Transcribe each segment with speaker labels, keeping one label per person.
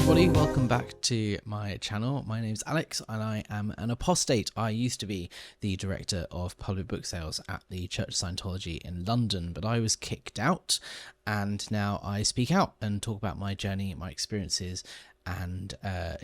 Speaker 1: everybody, welcome back to my channel. My name's Alex and I am an apostate. I used to be the director of public book sales at the Church of Scientology in London, but I was kicked out and now I speak out and talk about my journey, my experiences, and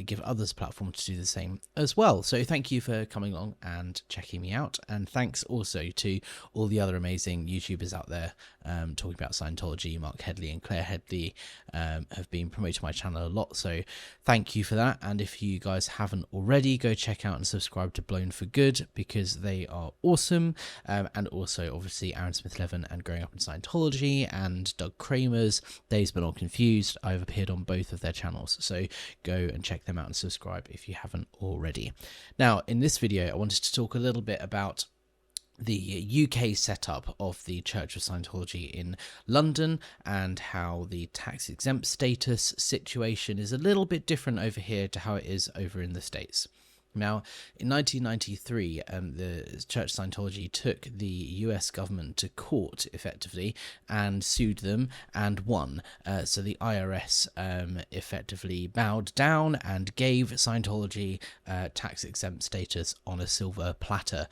Speaker 1: give others a platform to do the same as well. So thank you for coming along and checking me out, and thanks also to all the other amazing YouTubers out there talking about Scientology. Mark Headley and Claire Headley have been promoting my channel a lot, so thank you for that. And if you guys haven't already, go check out and subscribe to Blown for Good, because they are awesome. And also obviously Aaron Smith-Levin and Growing Up in Scientology and Doug Kramer's Days But Not Confused. I've appeared on both of their channels, so go and check them out and subscribe if you haven't already. Now, in this video, I wanted to talk a little bit about the UK setup of the Church of Scientology in London and how the tax exempt status situation is a little bit different over here to how it is over in the States. Now, in 1993, the Church of Scientology took the US government to court, effectively, and sued them and won. So the IRS effectively bowed down and gave Scientology tax-exempt status on a silver platter,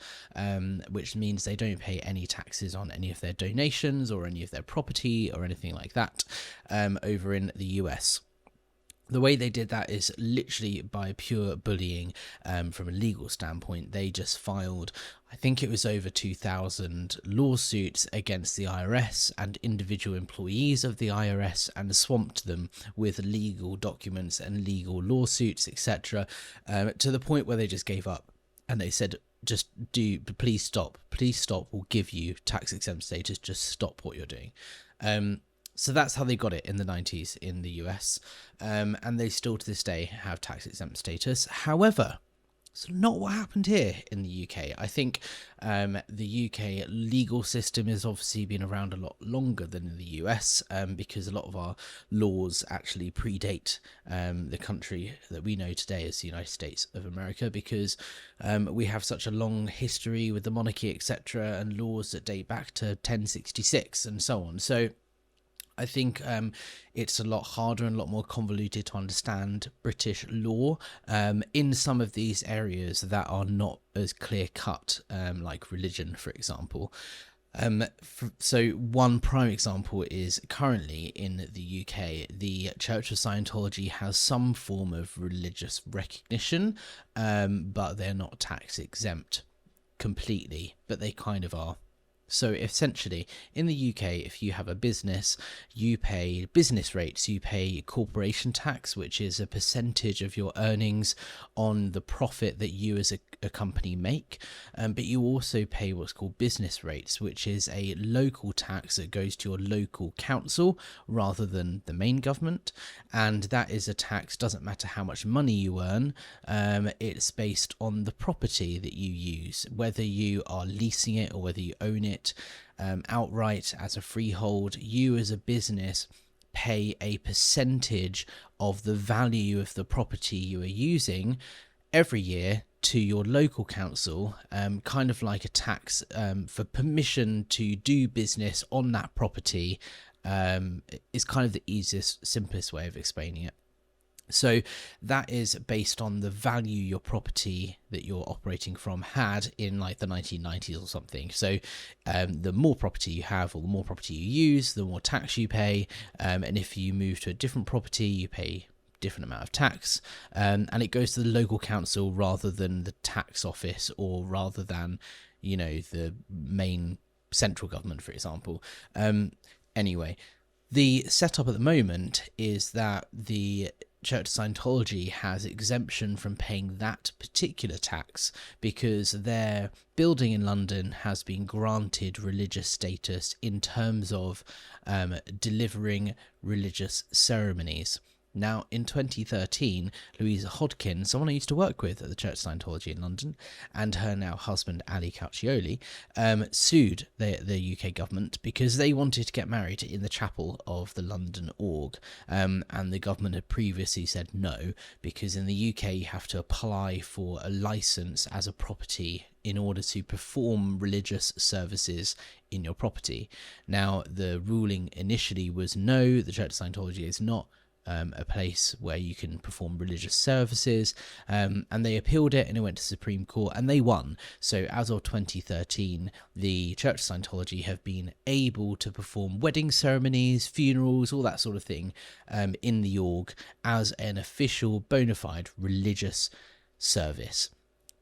Speaker 1: which means they don't pay any taxes on any of their donations or any of their property or anything like that over in the US. The way they did that is literally by pure bullying from a legal standpoint. They just filed, I think it was over 2,000 lawsuits against the IRS and individual employees of the IRS, and swamped them with legal documents and legal lawsuits, etc., to the point where they just gave up. And they said, please stop, we'll give you tax exempt status, just stop what you're doing. So that's how they got it in the 90s in the US, and they still to this day have tax exempt status. However, it's not what happened here in the UK. I think the UK legal system has obviously been around a lot longer than in the US, because a lot of our laws actually predate the country that we know today as the United States of America, because we have such a long history with the monarchy, etc., and laws that date back to 1066 and so on. So I think it's a lot harder and a lot more convoluted to understand British law in some of these areas that are not as clear-cut, like religion, for example. So one prime example is currently in the UK, the Church of Scientology has some form of religious recognition, but they're not tax exempt completely, but they kind of are. So essentially, in the UK, if you have a business, you pay business rates, you pay corporation tax, which is a percentage of your earnings on the profit that you as a company make. But you also pay what's called business rates, which is a local tax that goes to your local council rather than the main government. And that is a tax, doesn't matter how much money you earn, it's based on the property that you use, whether you are leasing it or whether you own it outright as a freehold. You as a business pay a percentage of the value of the property you are using every year to your local council, kind of like a tax for permission to do business on that property. Is kind of the easiest, simplest way of explaining it. So that is based on the value your property that you're operating from had in like the 1990s or something. So the more property you have or the more property you use, the more tax you pay. And if you move to a different property, you pay different amount of tax, and it goes to the local council rather than the tax office, or rather than, you know, the main central government, for example. Anyway, the setup at the moment is that the Church of Scientology has exemption from paying that particular tax because their building in London has been granted religious status in terms of delivering religious ceremonies. Now, in 2013, Louisa Hodkin, someone I used to work with at the Church of Scientology in London, and her now husband, Ali Caucioli, sued the UK government because they wanted to get married in the chapel of the London Org. And the government had previously said no, because in the UK you have to apply for a licence as a property in order to perform religious services in your property. Now, the ruling initially was no, the Church of Scientology is not a place where you can perform religious services, and they appealed it and it went to Supreme Court and they won. So as of 2013, the Church of Scientology have been able to perform wedding ceremonies, funerals, all that sort of thing in the org as an official bona fide religious service.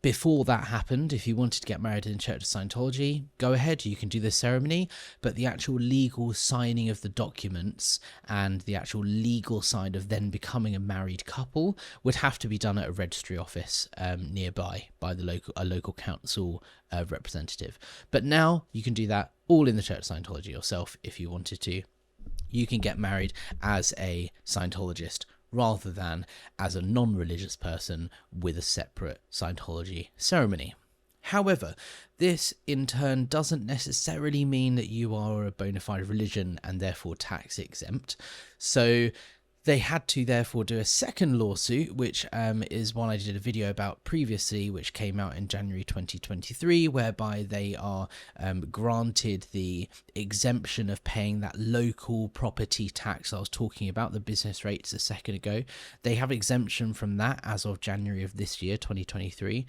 Speaker 1: Before that happened, if you wanted to get married in the Church of Scientology, go ahead, you can do the ceremony, but the actual legal signing of the documents and the actual legal side of then becoming a married couple would have to be done at a registry office nearby by a local council representative. But now you can do that all in the Church of Scientology yourself if you wanted to. You can get married as a Scientologist rather than as a non-religious person with a separate Scientology ceremony. However, this in turn doesn't necessarily mean that you are a bona fide religion and therefore tax exempt. So they had to therefore do a second lawsuit, which is one I did a video about previously, which came out in January 2023, whereby they are granted the exemption of paying that local property tax I was talking about, the business rates a second ago. They have exemption from that as of January of this year, 2023,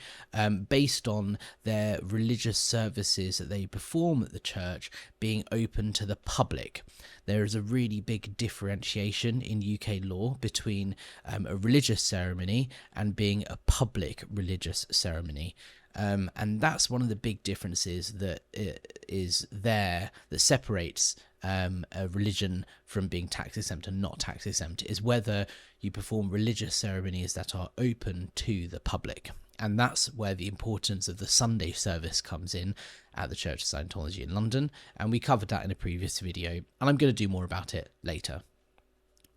Speaker 1: based on their religious services that they perform at the church being open to the public. There is a really big differentiation in UK law between a religious ceremony and being a public religious ceremony. And that's one of the big differences that is there that separates a religion from being tax exempt and not tax exempt, is whether you perform religious ceremonies that are open to the public. And that's where the importance of the Sunday service comes in at the Church of Scientology in London. And we covered that in a previous video, and I'm going to do more about it later.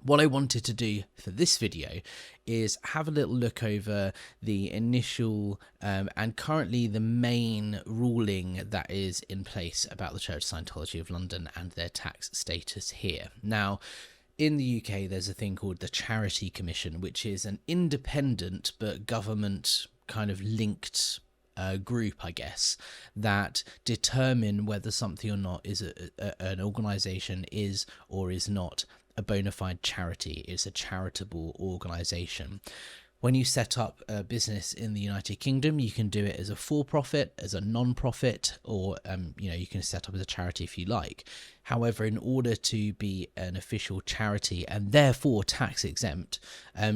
Speaker 1: What I wanted to do for this video is have a little look over the initial and currently the main ruling that is in place about the Church of Scientology of London and their tax status here. Now, in the UK, there's a thing called the Charity Commission, which is an independent but government kind of linked group, I guess, that determine whether something or not is an organisation is or is not a bona fide charity. It's a charitable organisation. When you set up a business in the United Kingdom, you can do it as a for-profit, as a non-profit, or you can set up as a charity if you like. However, in order to be an official charity and therefore tax exempt,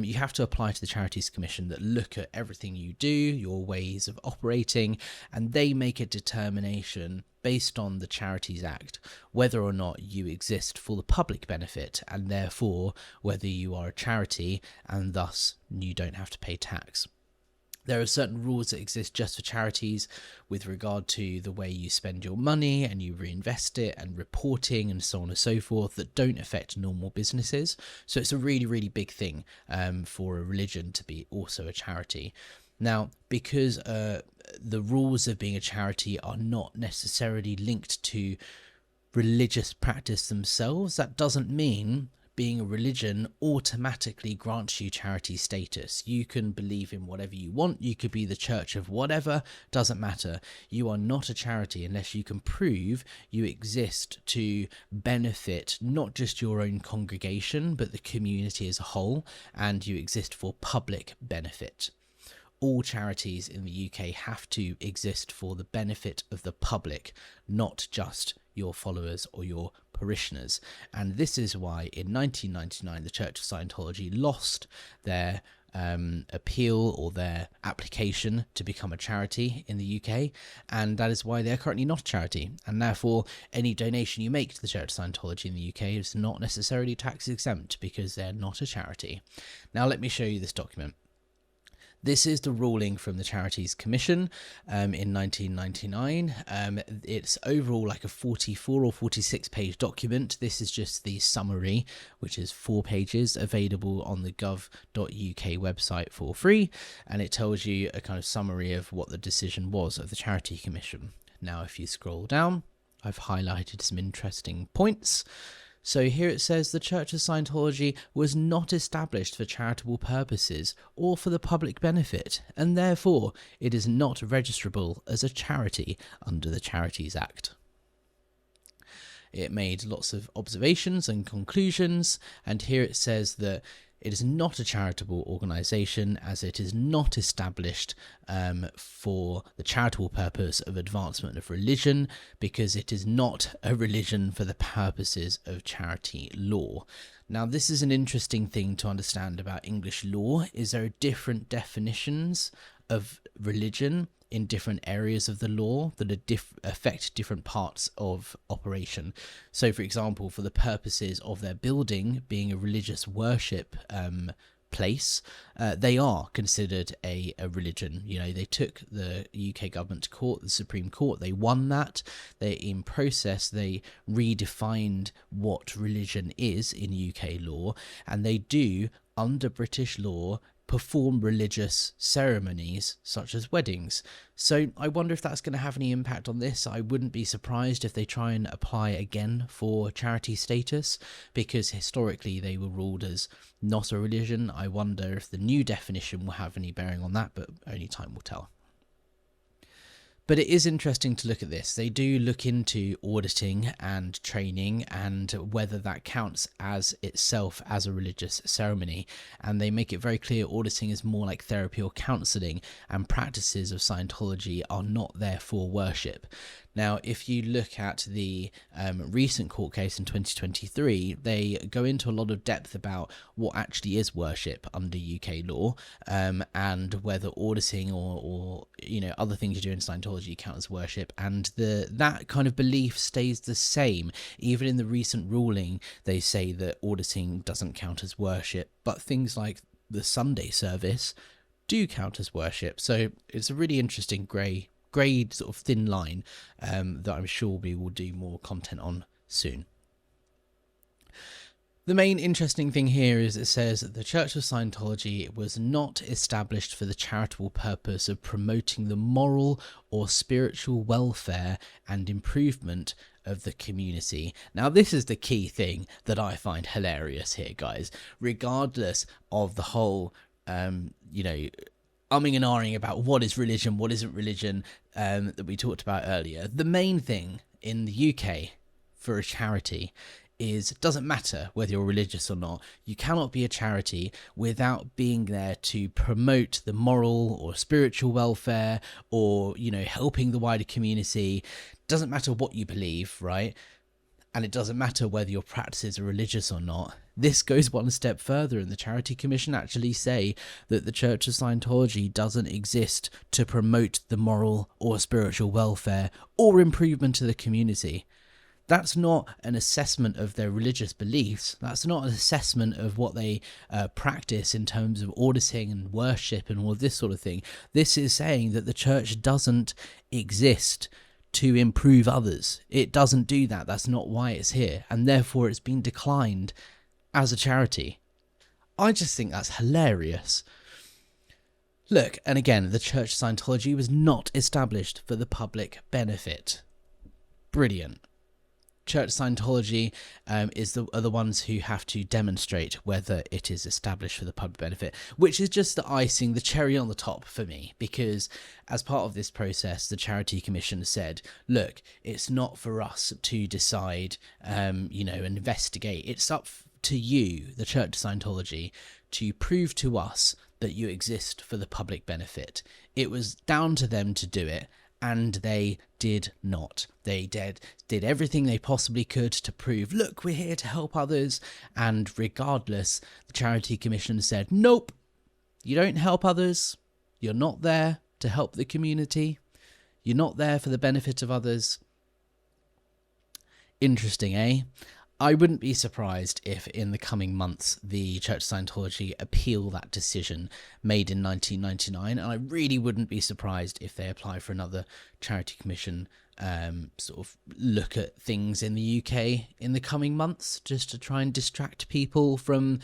Speaker 1: you have to apply to the Charities Commission that look at everything you do, your ways of operating, and they make a determination based on the Charities Act whether or not you exist for the public benefit, and therefore whether you are a charity and thus you don't have to pay tax. There are certain rules that exist just for charities with regard to the way you spend your money and you reinvest it and reporting and so on and so forth that don't affect normal businesses. So it's a really, really big thing for a religion to be also a charity. Now, because the rules of being a charity are not necessarily linked to religious practice themselves, that doesn't mean being a religion automatically grants you charity status. You can believe in whatever you want. You could be the church of whatever, doesn't matter. You are not a charity unless you can prove you exist to benefit not just your own congregation, but the community as a whole, and you exist for public benefit. All charities in the UK have to exist for the benefit of the public, not just your followers or your parishioners. And this is why in 1999 the Church of Scientology lost their appeal or their application to become a charity in the UK, and that is why they're currently not a charity, and therefore any donation you make to the Church of Scientology in the UK is not necessarily tax exempt because they're not a charity. Now let me show you this document. This is the ruling from the Charities Commission in 1999. It's overall like a 44 or 46 page document. This is just the summary, which is 4 pages, available on the gov.uk website for free. And it tells you a kind of summary of what the decision was of the Charity Commission. Now, if you scroll down, I've highlighted some interesting points. So here it says the Church of Scientology was not established for charitable purposes or for the public benefit, and therefore it is not registrable as a charity under the Charities Act. It made lots of observations and conclusions, and here it says that it is not a charitable organisation, as it is not established for the charitable purpose of advancement of religion, because it is not a religion for the purposes of charity law. Now, this is an interesting thing to understand about English law, is there are different definitions of religion in different areas of the law that affect different parts of operation. So, for example, for the purposes of their building being a religious worship place, they are considered a religion. You know, they took the UK government to court, the Supreme Court, they won that. In process, they redefined what religion is in UK law, and they do, under British law, perform religious ceremonies such as weddings. So I wonder if that's going to have any impact on this. I wouldn't be surprised if they try and apply again for charity status, because historically they were ruled as not a religion. I wonder if the new definition will have any bearing on that, but only time will tell. But it is interesting to look at this. They do look into auditing and training and whether that counts as itself as a religious ceremony. And they make it very clear auditing is more like therapy or counselling, and practices of Scientology are not there for worship. Now, if you look at the recent court case in 2023, they go into a lot of depth about what actually is worship under UK law, and whether auditing or you know, other things you do in Scientology count as worship, and that kind of belief stays the same. Even in the recent ruling, they say that auditing doesn't count as worship, but things like the Sunday service do count as worship. So it's a really interesting grey sort of thin line that I'm sure we will do more content on soon. The main interesting thing here is it says that the Church of Scientology was not established for the charitable purpose of promoting the moral or spiritual welfare and improvement of the community. Now, this is the key thing that I find hilarious here, guys. Regardless of the whole, you know, umming and ahhing about what is religion, what isn't religion, that we talked about earlier. The main thing in the UK for a charity is it doesn't matter whether you're religious or not. You cannot be a charity without being there to promote the moral or spiritual welfare, or, you know, helping the wider community. Doesn't matter what you believe, right? And it doesn't matter whether your practices are religious or not. This goes one step further, and the Charity Commission actually say that the Church of Scientology doesn't exist to promote the moral or spiritual welfare or improvement of the community. That's not an assessment of their religious beliefs. That's not an assessment of what they practice in terms of auditing and worship and all this sort of thing. This is saying that the church doesn't exist to improve others. It doesn't do that. That's not why it's here. And therefore it's been declined as a charity. I just think that's hilarious. Look, and again, the Church of Scientology was not established for the public benefit. Brilliant. Church Scientology are the ones who have to demonstrate whether it is established for the public benefit, which is just the icing, the cherry on the top for me, because as part of this process, the Charity Commission said, look, it's not for us to decide, you know, investigate. It's up to you, the Church of Scientology, to prove to us that you exist for the public benefit. It was down to them to do it. And they did not. They did everything they possibly could to prove, look, we're here to help others. And regardless, the Charity Commission said, nope, you don't help others. You're not there to help the community. You're not there for the benefit of others. Interesting, eh? I wouldn't be surprised if in the coming months the Church of Scientology appeal that decision made in 1999, and I really wouldn't be surprised if they apply for another Charity Commission sort of look at things in the UK in the coming months, just to try and distract people from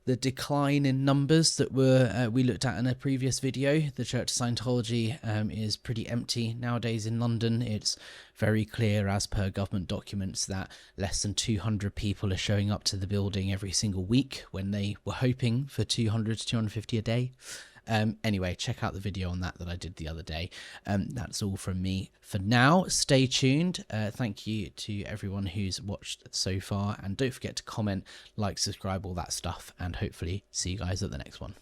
Speaker 1: the decline in numbers that we looked at in a previous video. The Church of Scientology is pretty empty nowadays in London. It's very clear, as per government documents, that less than 200 people are showing up to the building every single week, when they were hoping for 200 to 250 a day. Anyway, check out the video on that I did the other day. That's all from me for now. Stay tuned. Thank you to everyone who's watched so far, and don't forget to comment, like, subscribe, all that stuff, and hopefully see you guys at the next one.